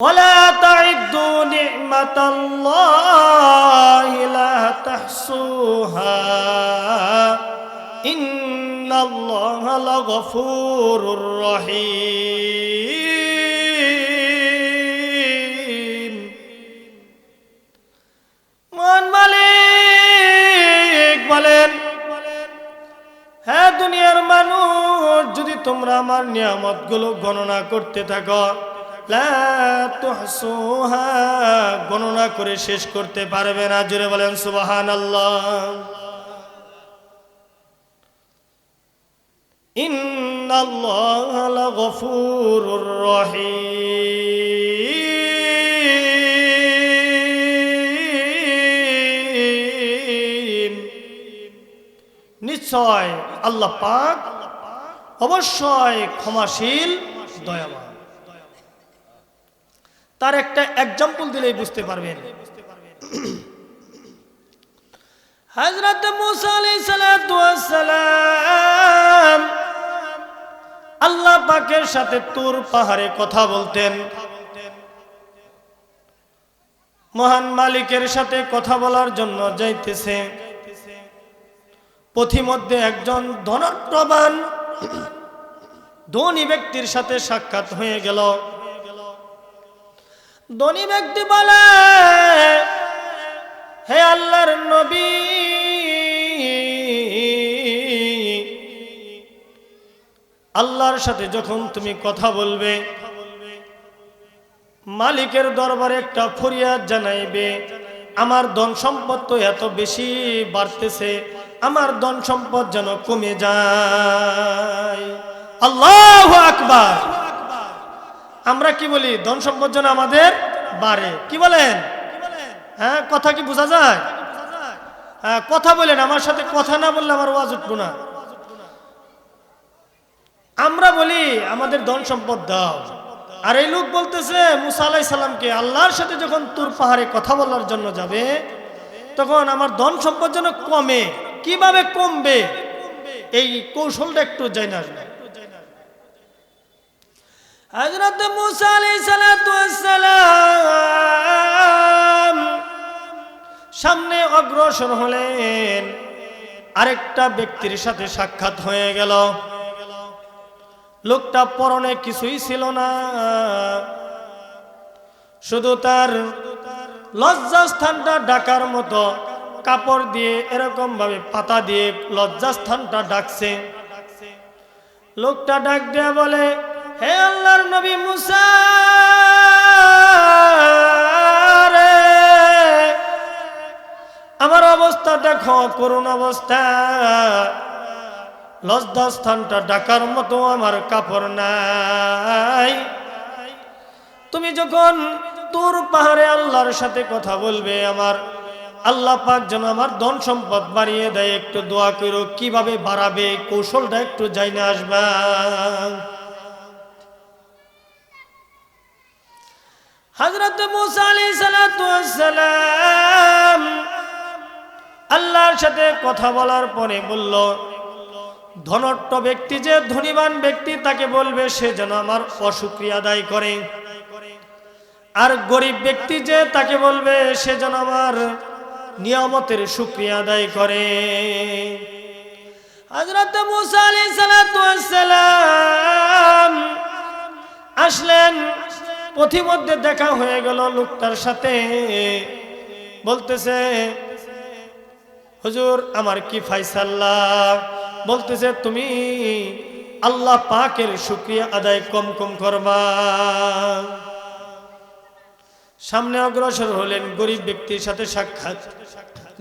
ولا تعدوا نعمة الله لا تحصوها إن الله لغفور رحيم মান মালিক বলেন, হ্যাঁ দুনিয়ার মানুষ, যদি তোমরা আমার নিয়ামতগুলো গণনা করতে থাকো, লা তুহসুহা, গণনা করে শেষ করতে পারবে না। জোরে বলেন সুবহানাল্লাহ। ইন্নাল্লাহা লাগফুরুর রহিম, নিশ্চয় আল্লাহ পাক অবশ্যই ক্ষমাশীল দয়াবান। তার একটা এক্সাম্পল দিলেই বুঝতে পারবেন। হযরত মুসা আলাইহিস সালাতু ওয়াস সালাম আল্লাহ পাকের সাথে তুর পাহাড়ে কথা বলতেন। মহান মালিকের সাথে কথা বলার জন্য যাইতেছে, পথিমধ্যে একজন ধনট্টবান ধনী ব্যক্তির সাথে সাক্ষাৎ হয়ে গেল। ধনী ব্যক্তি বলে, হে আল্লাহর নবী, আল্লাহর সাথে যখন তুমি কথা বলবে, মালিকের দরবারে একটা ফরিয়াদ জানাইবে, আমার ধন সম্পদ তো এত বেশি বাড়তেছে, আমার ধন সম্পদ যেন কমে যায়। আল্লাহু আকবার। আমরা কি বলি? ধন সম্পদ যেন আমাদের বাড়ে। কি বলেন? হ্যাঁ, কথা কি বোঝা যায়? হ্যাঁ, কথা বলেন। আমার সাথে কথা না বললে আমার ওয়াজ উঠবো না। আমরা বলি আমাদের ধন সম্পদ দাও, আর এই লোক বলতেছে মুসা আলাইহিস সালামকে, আল্লাহর সাথে যখন তুর পাহাড়ে কথা বলার জন্য যাবে, তখন আমার ধন সম্পদ যেন কমে। কিভাবে কমবে এই কৌশলটা একটু জানা আসবে। হযরত মুসা আলাইহিস সালাতু ওয়াস সালাম সামনে অগ্রসর হলেন। আরেকটা ব্যক্তির সাথে সাক্ষাৎ হয়ে গেল। লোকটা পরনে কিছুই ছিল না, শুধু তার লজ্জাস্থানটা ঢাকার মতো কাপড় দিয়ে, এরকম ভাবে পাতা দিয়ে লজ্জাস্থানটা ঢাকছে। লোকটা ডাক দিয়ে বলে, হে আল্লাহর নবী মুসা রে, আমার অবস্থা দেখো, করুণ অবস্থা, লজ্জাস্থানটা ঢাকার মতো আমার কাপড় নাই। তুমি যখন তুর পাহাড়ে আল্লাহর সাথে কথা বলবে, আমার আল্লাহ পাক যেন আমার ধন সম্পদ বাড়িয়ে দেয়, একটু দোয়া করো। কিভাবে বাড়াবে কৌশলটা একটু জাইনা আসবা। হযরত মুসা আলাইহিস সালাতু ওয়াস সালাম আল্লাহর সাথে কথা বলার পরে বলল, ধনট্ট ব্যক্তি যে ধনীবান ব্যক্তি, তাকে বলবে সে যেন আমার অশুকরিয়া আদায় করে, আর গরিব ব্যক্তি যে, তাকে বলবে সে যেন আমার নিয়ামতের শুকরিয়া আদায় করে। হযরত মুসা আলাইহিস সালাতু ওয়াস সালাম আসলেন। পথিমধ্যে দেখা হয়ে গেল লোকটার সাথে। বলতেছে, হুজুর আমার কি ফায়সালা? বলতেছে, তুমি আল্লাহ পাকের শুকরিয়া আদায় কম কম করবা। সামনে অগ্রসর হলেন। গরিব ব্যক্তির সাথে সাক্ষাৎ।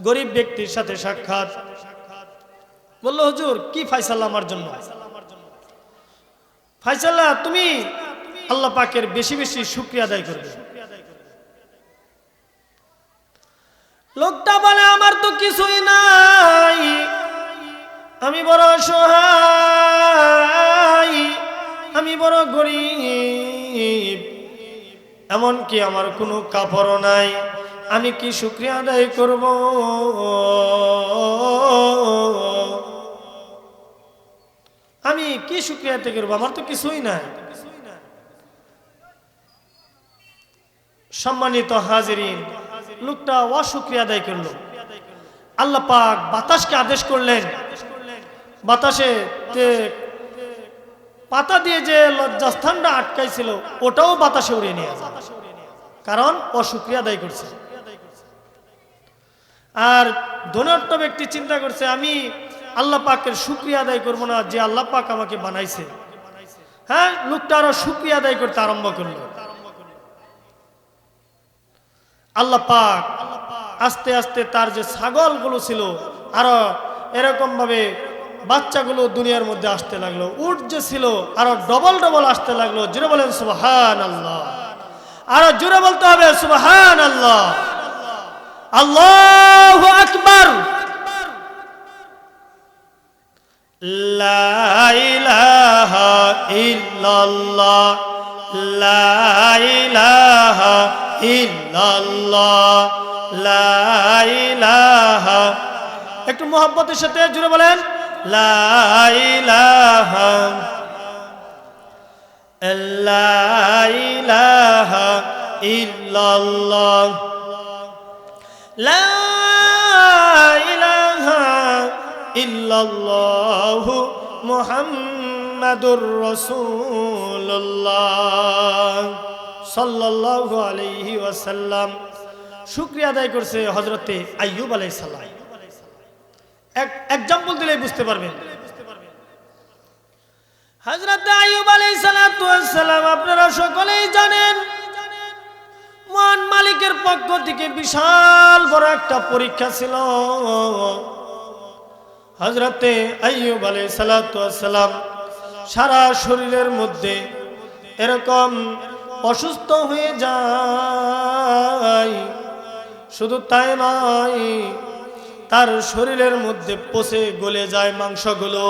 গরিব ব্যক্তির সাথে সাক্ষাৎ। বলল, হুজুর কি ফায়সালা আমার জন্য? ফায়সালা, তুমি আল্লাহ পাকের বেশি বেশি শুকরিয়া আদায় করবে। লোকটা বলে, আমার তো কিছুই নাই, আমি বড় অসহায়, আমি বড় গরিব, এমনকি আমার কোনো কাপড়ও নাই, আমি কি শুকরিয়া আদায় করব? আমি কি শুকরিয়া আদায় করব? আমার তো কিছুই নাই। সম্মানিত হাজিরিন, লোকটা অশুকরিয়া আদায় করলো। আল্লাহ পাক বাতাসকে আদেশ করলেন, বাতাসে পাতা দিয়ে যে লজ্জাস্থানটা আটকাইছিল ওটাও বাতাসে উড়িয়ে নিয়ে যায়, কারণ অশুকরিয়া আদায় করছে। আর ধনাঢ্য ব্যক্তি চিন্তা করছে, আমি আল্লাহ পাকের শুকরিয়া আদায় করবো না, যে আল্লাহ পাক আমাকে বানাইছে। হ্যাঁ, লোকটা আরো শুকরিয়া আদায় করতে আরম্ভ করলো। আল্লাহ পাক আস্তে আস্তে তার যে ছাগলগুলো ছিল আরো এরকম ভাবে বাচ্চাগুলো দুনিয়ার মধ্যে আসতে লাগলো। উট যে ছিল আরো ডবল ডবল আসতে লাগলো। জোরে বলেন সুবহানাল্লাহ। আরো জোরে বলতে হবে সুবহানাল্লাহ। আল্লাহু আকবার। লা ইলাহা ইল্লাল্লাহ, লা ইলাহা ইল্লাল্লাহ, লা ইলাহা। একটু মোহাব্বতের সাথে জুড়ে বলেন লা ইলাহা, লা ইলাহা ইল্লাল্লাহ, লা ইলাহা ইল্লাল্লাহু মুহাম্মাদুর রাসূলুল্লাহ সাল্লাল্লাহু আলাইহি ওয়াসাল্লাম। শুকরিয়া আদায় করছে হযরতে আইয়ুব আলাইহিস সালাম। এক এক্সাম্পল দিলে বুঝতে পারবেন। হযরতে আইয়ুব আলাইহিস সালাম আপনারা সকলেই জানেন, মহান মালিকের পক্ষ থেকে বিশাল বড় একটা পরীক্ষা ছিল। হযরতে আইয়ুব আলাইহিস সালাম সারা শরীরের মধ্যে এরকম অসুস্থ হয়ে যায়। শুধু তাই নয়, তার শরীরের মধ্যে পচে গলে যায় মাংসগুলো,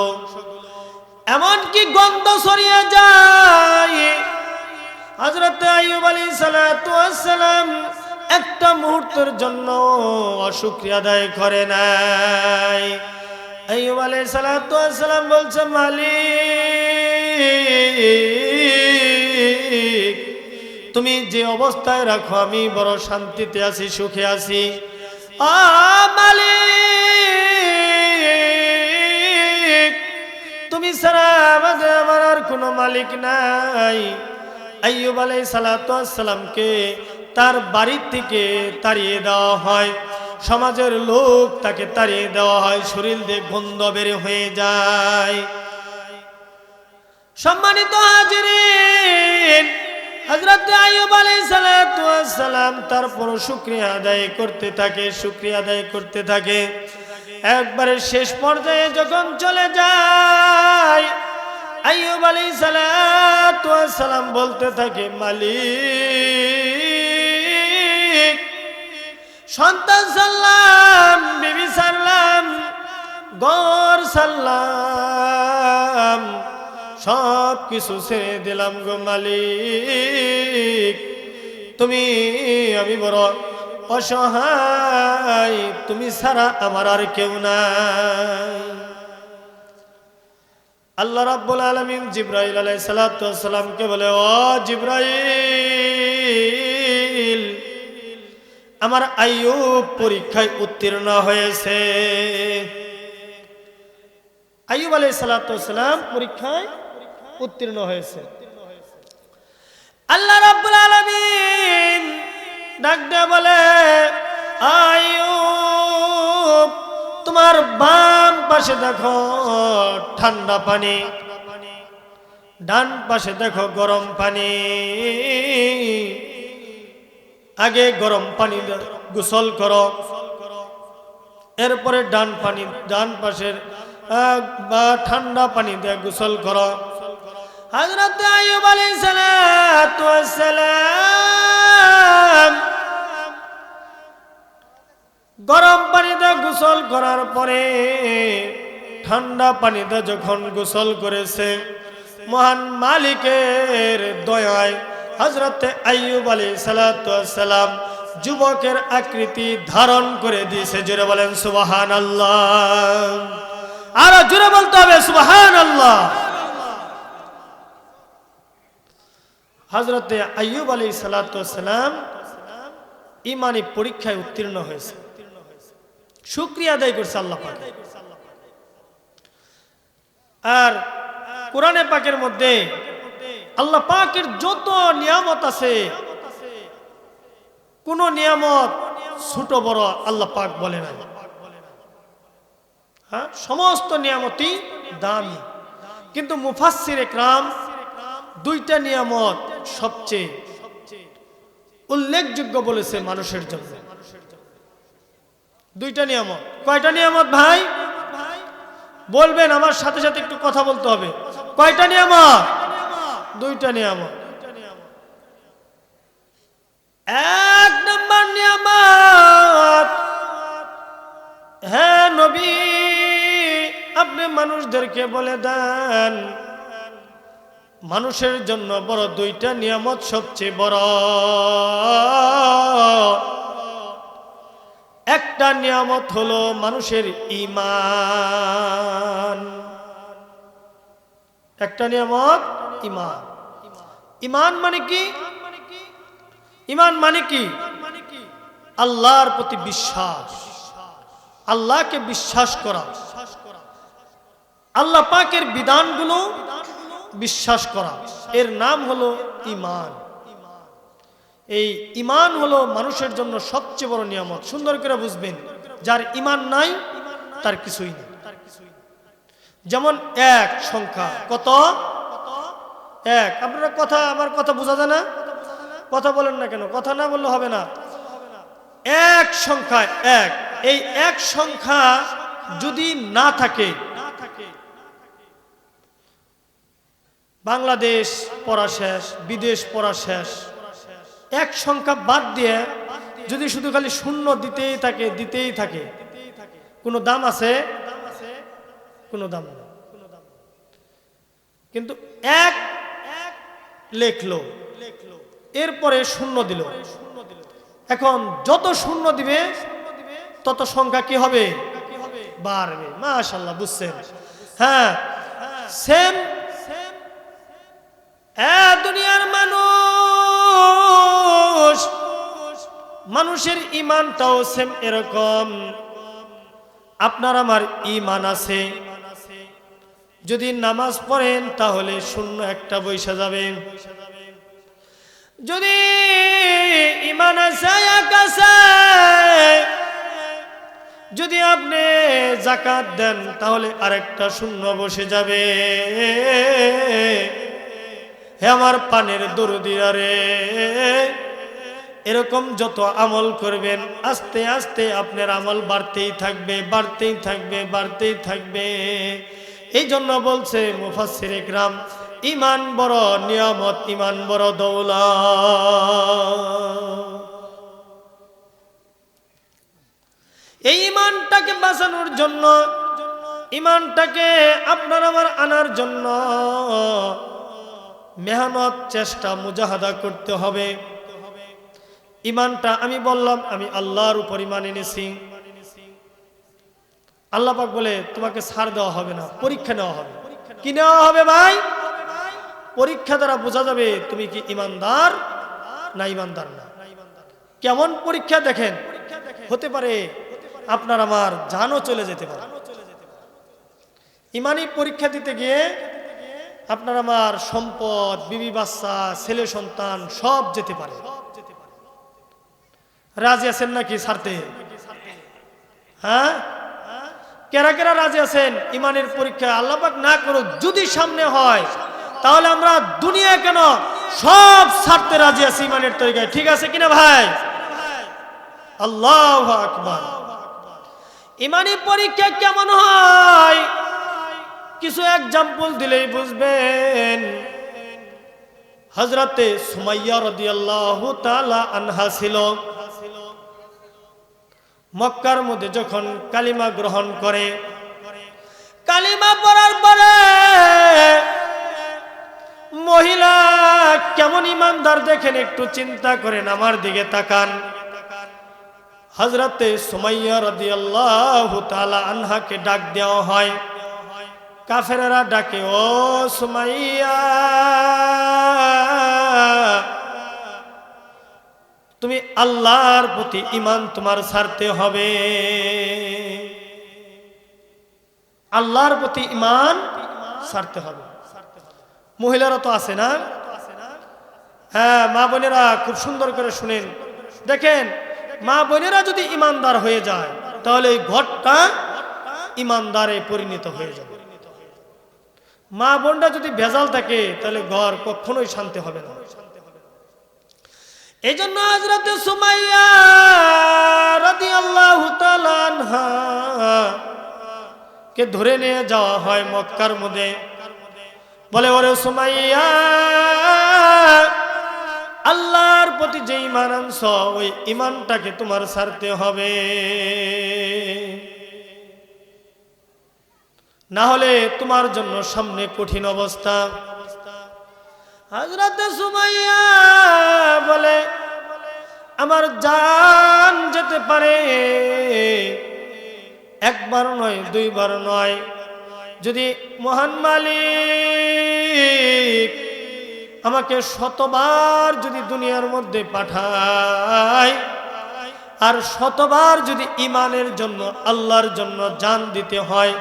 এমনকি গন্ধ ছড়িয়ে যায়। হযরত আইয়ুব আলাইহিস সালাম একটা মুহূর্তের জন্য অশুকরিয়া আদায় করে নাই। আইয়ুব আলাইহিস সালাম বলছে, মালিক তুমি যে অবস্থায় রাখো আমি বড় শান্তিতে আছি, সুখে আছি। মালিক তুমি ছাড়া আমার আর কোনো মালিক নাই। আইয়ুব আলাইহিস সালামকে তার বাড়ি থেকে তাড়িয়ে দেওয়া হয়, সমাজের লোক তাকে তাড়িয়ে দেওয়া হয়, শরীর দিয়ে গন্ধ বের হয়ে যায়। সম্মানিত হাজিরিন, হযরত আইয়ুব আলাইহিস সালাম তারপর শুকরিয়া আদায় করতে থাকে, শুকরিয়া আদায় করতে থাকে। একবারে শেষ পর্যায়ে যখন চলে যায়, আইয়ুব আলাইহিস সালাম বলতে থাকে, মালিক সন্তান সাল্লাম, বিবি সাল্লাম, ঘর সাল্লাম, সব কিছু ছেড়ে দিলাম গো মালিক। আমি বড় অসহায়, তুমি ছাড়া আমার আর কেউ নাই। আল্লাহ রাব্বুল আলামিন জিবরাইল আলাইহিস সালামকে বলে, ও জিবরাইল, আমার আইয়ুব পরীক্ষায় উত্তীর্ণ হয়েছে। আইয়ুব আলাইহিস সালাম পরীক্ষায় উত্তীর্ণ হয়েছে। আল্লাহ রাব্বুল আলামিন ডাক দিয়ে বলে, আইয়ুব তোমার বাম পাশে দেখো ঠান্ডা পানি, ডান পাশে দেখো গরম পানি। আগে গরম পানি গোসল করো, এরপরে ডান পাশের ঠান্ডা পানি দিয়ে গোসল করো। হযরত আইয়ুব আলাইহিস সালাম গরম পানিতে গোসল করার পরে ঠান্ডা পানিতে যখন গোসল করেছে, মহান মালিকের দয়ায় হযরত আইয়ুব আলাইহিস সালাম যুবকের আকৃতি ধারণ করে দিয়েছে। জোরে বলেন সুবহানাল্লাহ। আরো জোরে বলতে হবে সুবহানাল্লাহ। হযরত আইয়ুব আলাইহিস সালাম ইমানি পরীক্ষায় উত্তীর্ণ হয়েছে, শুকরিয়া আদায় করছে আল্লাহ পাক। আর কোরআনে পাকের মধ্যে আল্লাহ পাকের যত নিয়ামত আছে, কোন নিয়ামত ছোট বড় আল্লাহ পাক বলে না। হ্যাঁ, সমস্ত নিয়ামতই দামি, কিন্তু মুফাসসির ইকরাম দুইটা নিয়ামত সবচেয়ে উল্লেখযোগ্য বলেছে মানুষের জন্য। দুইটা নিয়ামত। কয়টা নিয়ামত ভাই বলবেন? আমার সাথে সাথে একটু কথা বলতে হবে। কয়টা নিয়ামত? দুইটা নিয়ামত। এক নম্বর নিয়ামত, হ্যাঁ নবী আপনি মানুষদেরকে বলে দেন মানুষের জন্য বড় দুইটা নিয়ামত সবচেয়ে বড়। একটা নিয়ামত হলো মানুষের ঈমান। একটা নিয়ামত ঈমান। ঈমান মানে কি? ঈমান মানে কি? আল্লাহর প্রতি বিশ্বাস, আল্লাহকে বিশ্বাস করা, আল্লাহ পাকের বিধানগুলো বিশ্বাস করা, এর নাম হলো ঈমান। এই ঈমান হলো মানুষের জন্য সবচেয়ে বড় নিয়ামত। সুন্দর করে বুঝবেন, যার ঈমান নাই তার কিছুই নেই। যেমন এক সংখ্যা, কত? এক। আপনারা কথা, আমার কথা বোঝা যায় না? কথা বলেন না কেন? কথা না বললে হবে না। এক সংখ্যা এক, এই এক সংখ্যা যদি না থাকে, বাংলাদেশ পড়া শেষ, বিদেশ পড়া শেষ। এক সংখ্যা বাদ দিয়ে যদি শুধু খালি শূন্য দিতেই থাকে, দিতেই থাকে, কোনো দাম আছে? কোনো দাম নেই। কিন্তু এক লেখলো, এরপরে শূন্য দিল, এখন যত শূন্য দিবে তত সংখ্যা কি হবে? বাড়বে। মাশাআল্লাহ, বুঝছেন? হ্যাঁ, সেম দুনিয়ার মানুষ, মানুষের ঈমানটাও সেম এরকম। আপনার আমার ঈমান আছে, যদি নামাজ পড়েন তাহলে শূন্য একটা বৈশা যাবে। যদি ঈমান আছে আকাশে, যদি আপনি যাকাত দেন তাহলে আরেকটা শূন্য বসে যাবে। হে আমার পানের দরদিরা রে, এরকম যত আমল করবেন আস্তে আস্তে আপনার আমল বাড়তেই থাকবে, বাড়তেই থাকবে, বাড়তেই থাকবে। এই জন্য বলছে মুফাসসির ইকরাম, ঈমান বড় নিয়ামত, ঈমান বড় দৌলত। এই ঈমানটাকে বাঁচানোর জন্য, ঈমানটাকে আপনার আমার আনার জন্য মেহনত, চেষ্টা, মুজাহাদা করতে হবে। ঈমানটা আমি বললাম আমি আল্লাহর উপর ঈমান এনেছি। আল্লাহ পাক বলে তোমাকে ছাড় দেওয়া হবে না, পরীক্ষা নেওয়া হবে। কি নেওয়া হবে ভাই? পরীক্ষা দ্বারা বোঝা যাবে তুমি কি ঈমানদার না ঈমানদার না। কেমন পরীক্ষা দেখেন, হতে পারে আপনার আমার জানও চলে যেতে পারে। ঈমানি পরীক্ষা দিতে গিয়ে আপনার আমার সম্পদ, বিবি বাচ্চা, ছেলে সন্তান সব যেতে পারে। রাজি আছেন নাকি ছাড়তে? হ্যাঁ, কেরা কেরা রাজি আছেন ঈমানের পরীক্ষা আল্লাহ পাক না করুক যদি সামনে হয়, তাহলে আমরা দুনিয়া কেন সব ছাড়তে রাজি আছি ঈমানের তরিকায়। ঠিক আছে কিনা ভাই? আল্লাহু আকবার। ঈমানি পরীক্ষা কেমন হয় কিছু এক্সাম্পল দিলেই বুঝবেন। হযরতে সুমাইয়া রাদিয়াল্লাহু তাআলা আনহা ছিল, মক্কার মধ্যে যখন কালিমা গ্রহণ করে, কালিমা পড়ার পরে মহিলা কেমন ইমানদার দেখেন, একটু চিন্তা করেন, আমার দিকে তাকান। হযরতে সুমাইয়া রাদিয়াল্লাহু তাআলা আনহাকে ডাক দেওয়া হয়, কাফেররা ডাকে, ও সুমাইয়া তুমি আল্লাহর প্রতি ঈমান তোমার ছাড়তে হবে। আল্লাহর প্রতি ঈমান ছাড়তে হবে। মহিলারা তো আছে না? হ্যাঁ, মা বোনেরা খুব সুন্দর করে শুনেন। দেখেন, মা বোনেরা যদি ঈমানদার হয়ে যায় তাহলে এই ঘরটা ঈমানদারে পরিণত হয়ে যাবে। মা বোনটা যদি ভেজাল থাকে তাহলে ঘর কখনোই শান্তি হবে না। এই জন্য হযরত সুমাইয়া রাদিয়াল্লাহু তাআলা আনহা কে ধরে নিয়ে যাওয়া হয় মক্কার মধ্যে। বলে, ওরে সুমাইয়া, আল্লাহর প্রতি যে ঈমান আনছ ওই ঈমানটাকে তোমার ছাড়তে হবে, না হলে তোমার জন্য সামনে কঠিন অবস্থা। হযরত সুমাইয়া বলে, আমার জান যেতে পারে, একবার নয় দুইবার নয়, যদি মহান মালিক আমাকে শতবার যদি দুনিয়ার মধ্যে পাঠায় আর শতবার যদি ঈমানের জন্য আল্লাহর জন্য জান দিতে হয়,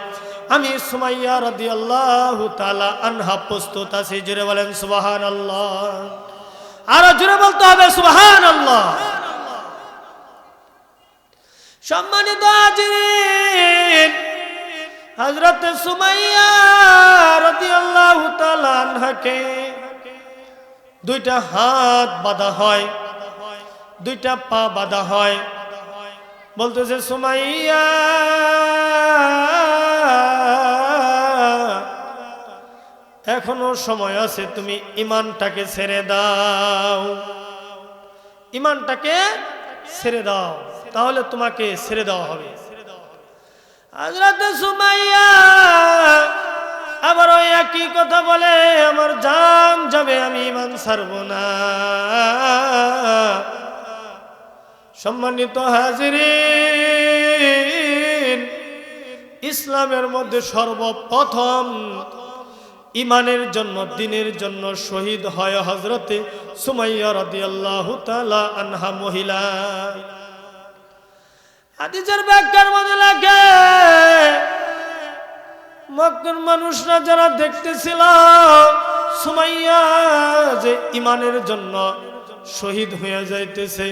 আমি সুমাইয়া রাদিয়াল্লাহু তাআলা আনহা প্রস্তুত আছি। জোরে বলেন সুবহানাল্লাহ। আরো জোরে বলতে হবে সুবহানাল্লাহ। সম্মানিত হাজিরিন, হযরত সুমাইয়া রাদিয়াল্লাহু তাআলা আনহাকে দুইটা হাত বাঁধা হয়, দুইটা পা বাঁধা হয়। বলতেছে, সুমাইয়া, এখনো সময় আছে, তুমি ঈমানটাকে ছেড়ে দাও, ঈমানটাকে ছেড়ে দাও, তাহলে তোমাকে ছেড়ে দেওয়া হবে। হযরত সুমাইয়া আবার ওই একই কথা বলে, আমার জান যাবে, আমি ঈমান ছাড়ব না। সম্মানিত হাজিরিন, ইসলামের মধ্যে সর্বপ্রথম ঈমানের জন্য, দ্বীনের জন্য শহীদ হয় হযরতে সুমাইয়া রাদিয়াল্লাহু তাআলা আনহা মহিলা। হাদিসের ব্যাখ্যার মধ্যে লেখে, মক্কার মানুষরা যারা দেখতেছিল সুমাইয়া যে ঈমানের জন্য শহীদ হয়ে যাইতেছে,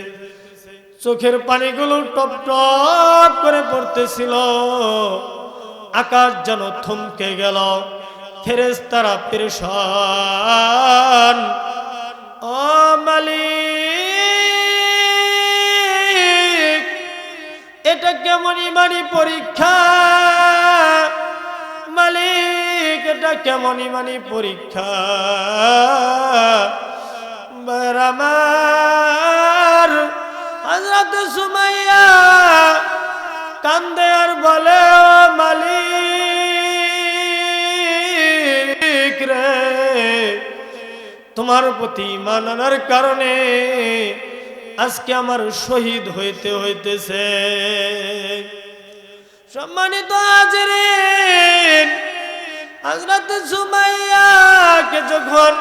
চোখের পানিগুলো টপ টপ করে পড়তেছিল, আকাশ যেন থমকে গেল, ফেরেশতারা পেরেশান। ও মালিক, এটা কেমন ঈমানি পরীক্ষা? মালিক, এটা কেমন ঈমানি পরীক্ষা? আমার হযরত সুমাইয়া কান্দে আর বলে, ও মালিক রে, তোমার প্রতি ঈমান আনার কারণে আজকে আমার শহীদ হইতে হইতেছে। সম্মানিত হাজিরিন, হযরত সুমাইয়াকে যখন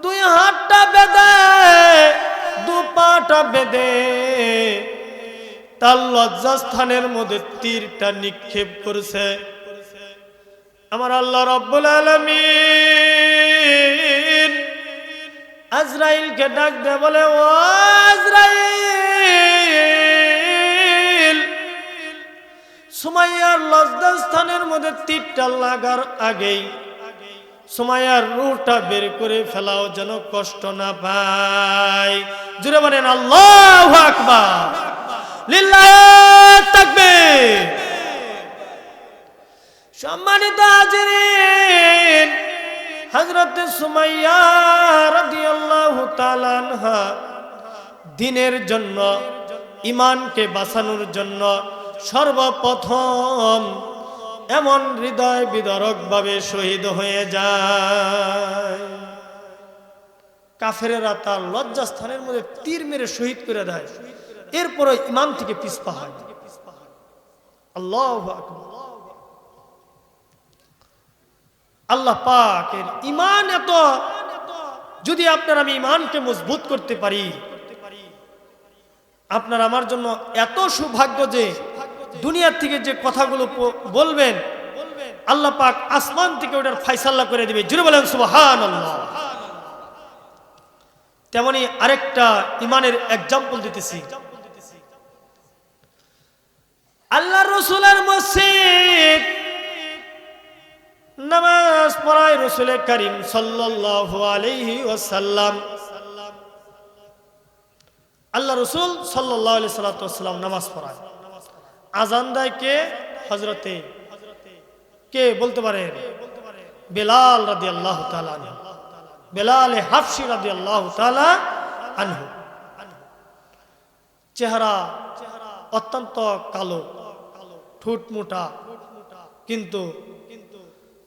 দুই হাতটা বেঁধে, দু পাটা বেঁধে তার লজ্জাস্থানের মধ্যে তীরটা নিক্ষেপ করছে, আমার আল্লাহ রাব্বুল আলামিন আজরাইলকে ডাক দিয়ে বলে, ও আজরাইল, সুমাইয়ার লজ্জাস্থানের মধ্যে তীরটা লাগার আগেই সুমাইয়ার রূহটা বের করে ফেলাও, যেন কষ্ট না পায়। জোরে বলেন আল্লাহু আকবার, লিল্লাহি তাকবীর। সম্মানিত হাজিরিন, হযরত সুমাইয়া রাদিয়াল্লাহু তাআলা আনহা দ্বীনের জন্য, ঈমানকে বাঁচানোর জন্য সর্বপ্রথম এমন হৃদয় বিদারক ভাবে শহীদ হয়ে যায়। কাফেরেরা তার লজ্জাস্থানের মধ্যে তীর মেরে শহীদ করে দেয়, এরপরে ঈমান থেকে পিছপা হয়। আল্লাহু আকবার। আল্লাহ পাকের ঈমান এত, যদি আপনার আমি ঈমানকে মজবুত করতে পারি, আপনার আমার জন্য এত সৌভাগ্য যে দুনিয়ার থেকে যে কথাগুলো বলবেন আল্লাহ পাক আসমান থেকে ওটার ফায়সালা করে দিবে। জুড়ে বলেন সুবহানাল্লাহ। তেমনি আরেকটা ইমানের এক্সাম্পল দিতেছি। আল্লাহ রাসূলের মসজিদ নামাজ পড়ায় রাসূল করিম সাল্লাল্লাহু আলাইহি ওয়াসাল্লাম। আল্লাহ রাসূল সাল্লাল্লাহু আলাইহি ওয়াসাল্লাম নামাজ পড়ায়, আজান দেয় কে? হযরতে কে বলতে পারেন? বেলাল রাদিয়াল্লাহু তাআলা আনহু, বেলাল হাফসি রাদিয়াল্লাহু তাআলা আনহু। চেহারা অত্যন্ত কালো, ঠোঁট মোটা, কিন্তু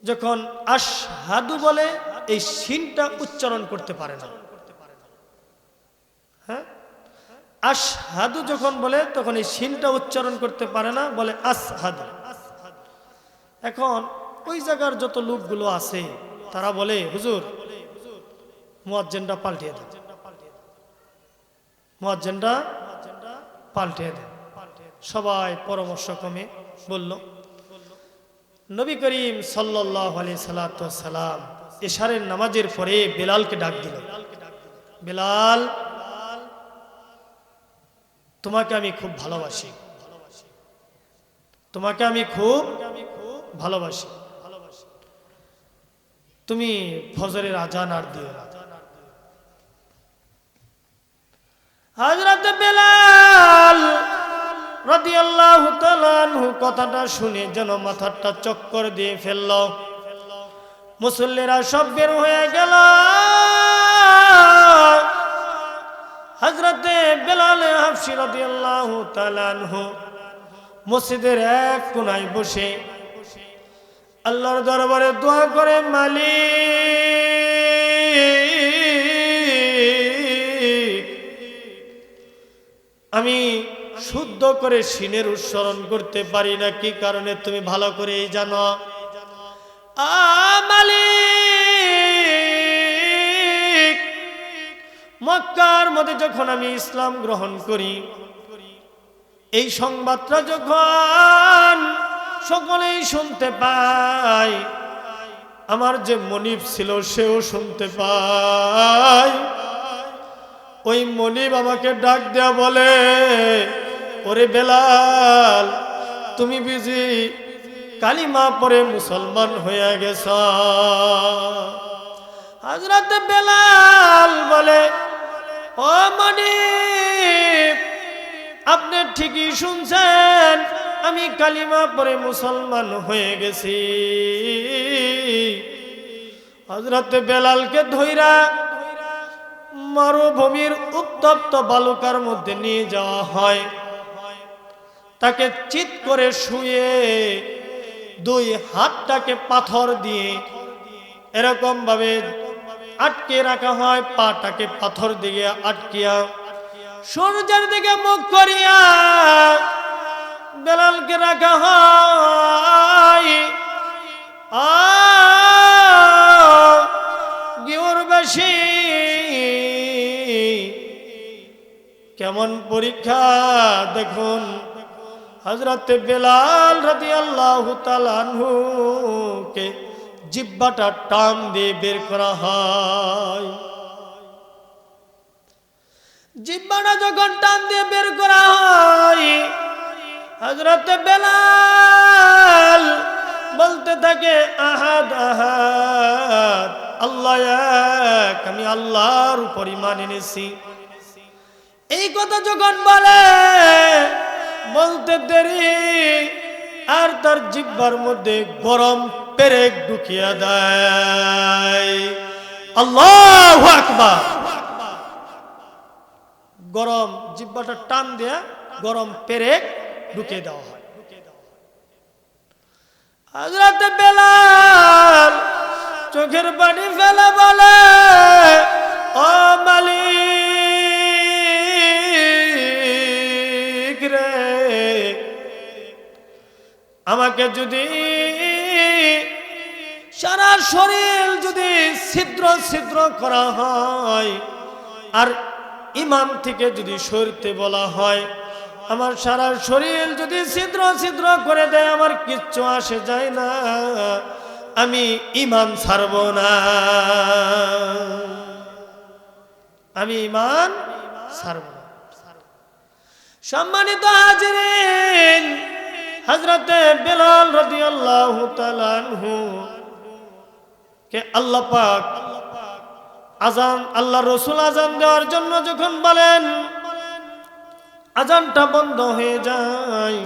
যখন আশহাদু বলে এই শিনটা উচ্চারণ করতে পারে না। হ্যাঁ, আশহাদু যখন বলে তখন এই শিনটা উচ্চারণ করতে পারে না, বলে আসহাদু। এখন ওই জায়গার যত লোকগুলো আছে তারা বলে হুজুর মুয়াজ্জিনটা পাল্টিয়ে দেন, মুয়াজ্জিনটা পাল্টিয়ে দেন। সবাই পরামর্শ ক্রমে বলল। নবী করিম সাল্লাল্লাহু আলাইহি সাল্লাম ইশারের নামাজের পরে বেলালকে ডাক দিল, বেলাল তোমাকে আমি খুব ভালোবাসি, তোমাকে আমি খুব ভালোবাসি, তুমি ফজরের আজান আর দিও না। হযরত বেলাল রাদিয়াল্লাহু তাআলা আনহু কথাটা শুনে যেন মাথাটা চক্কর দিয়ে ফেলল। মুসল্লিরা সব বের হয়ে গেল। হযরত বেলাল হাফসি রাদিয়াল্লাহু তাআলা আনহু মসজিদের এক কোণায় বসে আল্লাহর দরবারে দোয়া করে, মালিক আমি শুদ্ধ করে শিনের উচ্চারণ করতে পারি না, কি কারণে তুমি ভালো করেই জানো। মালিক মক্কার মধ্যে যখন আমি ইসলাম গ্রহণ করি, এই সংবাদটা যখন সকলেই শুনতে পায়, আমার যে মনিব ছিল সেও শুনতে পায়। ওই মনিব আমাকে ডাক দেয়া বলে, ওরে বেলাল তুমি বুঝি কালিমা পড়ে মুসলমান হয়ে গেছ। হযরত বেলাল বলে, ও মনিব আপনি ঠিকই শুনছেন, আমি কালিমা পড়ে মুসলমান হয়ে গেছি। হযরত বেলালকে ধইরা মরুভূমির উত্তপ্ত বালুকার মধ্যে নিয়ে যাওয়া হয়। তাকে চিৎ করে শুয়ে দুই হাতটাকে পাথর দিয়ে এরকম ভাবে আটকে রাখা হয়, পাটাকে পাথর দিয়ে আটকিয়া সূর্যের দিকে মুখ করিয়া বেলালকে রাখা হয়। গিওরবাসী কেমন পরীক্ষা দেখুন। হযরত বেলাল রাদিয়াল্লাহু তাআলা আনহু কে জিহ্বাটা টান দিয়ে বের করা হয়। জিহ্বাটা যখন টান দিয়ে বের করা হয়, হযরত বেলাল বলতে থাকে, আহাদ আহাদ আল্লাহ এক, আমি আল্লাহর উপর ঈমান এনেছি। এই কথা যখন বলতে দেরি আর তার জিহ্বার মধ্যে গরম পেরেক ঢুকিয়া দেয়। আল্লাহু আকবার। গরম জিহ্বাটা টান দেয়া গরম পেরেক ঢুকিয়ে দেওয়া হয়। হযরত বেলাল চোখের পানি ফেলে বলে, ও মালিক রে, আমাকে যদি সারা শরীর যদি ছিদ্র ছিদ্র করা হয় আর ইমান থেকে যদি সরতে বলা হয়, আমার সারা শরীর যদি ছিদ্র ছিদ্র করে দেয়, আমার কিচ্ছু আসে যায় না, আমি ইমান ছাড়ব না, আমি ইমান ছাড়ব না। সম্মানিত হাজিরিন, হযরতে বেলাল রাদিয়াল্লাহু তাআলা আনহু কে আল্লাহ পাক আজান, আল্লাহ রাসূল আজান দেওয়ার জন্য যখন বলেন, আজানটা বন্ধ হয়ে যায়।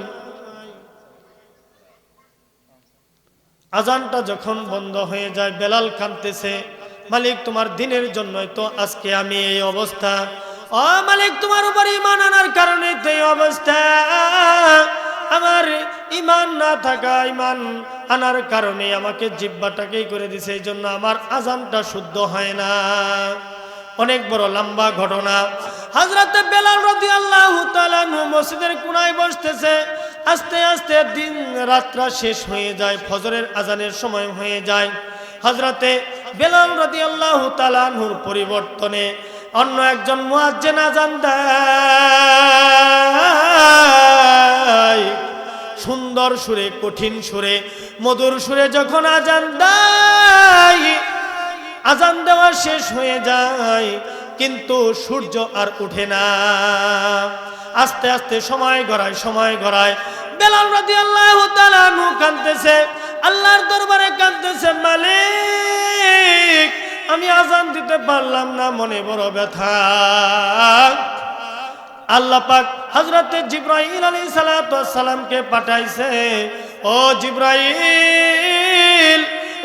আজানটা যখন বন্ধ হয়ে যায়, বেলাল কাঁদতেছে, মালিক তোমার দিনের জন্যই তো আজকে আমি এই অবস্থা, ও মালিক তোমার উপর ঈমান আনার কারণে তো এই অবস্থা, আমার ঈমান না থাকা, ঈমান আনার কারণে আমাকে জিহ্বাটাকেই করে দিছে, এই জন্য আমার আজানটা শুদ্ধ হয় না। অনেক বড় লম্বা ঘটনা। হযরত বেলাল রাদিয়াল্লাহু তাআলা মসজিদের কোণায় বসতেছে, আস্তে আস্তে দিন রাতটা শেষ হয়ে যায়, ফজরের আজানের সময় হয়ে যায়। হযরতে বেলাল রাদিয়াল্লাহু তাআলা নূর পরিবর্তনে অন্য একজন মুয়াজ্জিন আজান দেয়, সুন্দর সুরে, কঠিন সুরে, মধুর সুরে যখন আজান দেয়, আজান দেওয়া শেষ হয়ে যায়, কিন্তু সূর্য আর ওঠে না। আস্তে আস্তে সময় গড়ায়, সময় গড়ায়। বেলাল রাদিয়াল্লাহু তাআলা আনহু কাঁদতেছে, আল্লাহর দরবারে কাঁদতেছে, মালিক আমি আজান দিতে পারলাম না, মনে বড় ব্যথা। আল্লাহ পাক হযরতে জিবরাইল আলাইহিস সালাতু ওয়াস সালামকে পাঠাইছে, ও জিবরাইল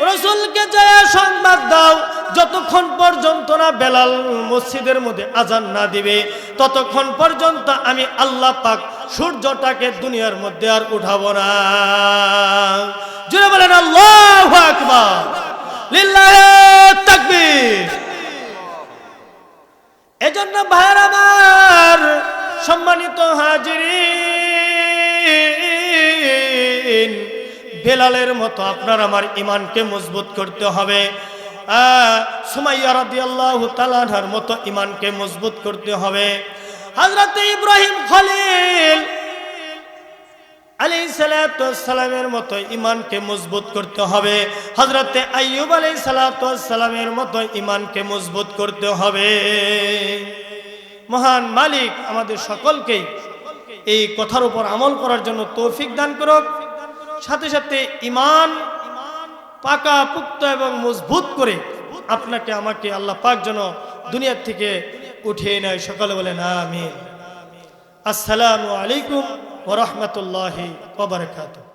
রাসূলকে যায় সংবাদ দাও, যতক্ষণ পর্যন্ত না বেলাল মসজিদের মধ্যে আজান না দিবে, ততক্ষণ পর্যন্ত আমি আল্লাহ পাক সূর্যটাকে দুনিয়ার মধ্যে আর উঠাবো না। জোরে বলেন আল্লাহু আকবার, লিল্লাহি তাকবীর। এজন্য ভাইরা আমার, সম্মানিত হাজিরিন, বেলালের মতো আপনার আমার ঈমানকে মজবুত করতে হবে। সুমাইয়া রাদিয়াল্লাহু তাআলা আনহার মতো ঈমানকে মজবুত করতে হবে। হযরত ইব্রাহিম খলিল আলাইহিস সালাতু ওয়াস সালামের মতো ঈমানকে মজবুত করতে হবে। হযরত আইয়ুব আলাইহিস সালাতু ওয়াস সালামের মতো ঈমানকে মজবুত করতে হবে। মহান মালিক আমাদের সকলকে এই কথার উপর আমল করার জন্য তৌফিক দান করুক। সাথে সাথে ঈমান পাকা পুক্ত এবং মজবুত করে আপনাকে আমাকে আল্লাহ পাক যেন দুনিয়া থেকে উঠিয়ে নেয়। সকলে বলেন আমিন। আসসালামু আলাইকুম ওয়া রাহমাতুল্লাহি ওয়া বারাকাতুহু।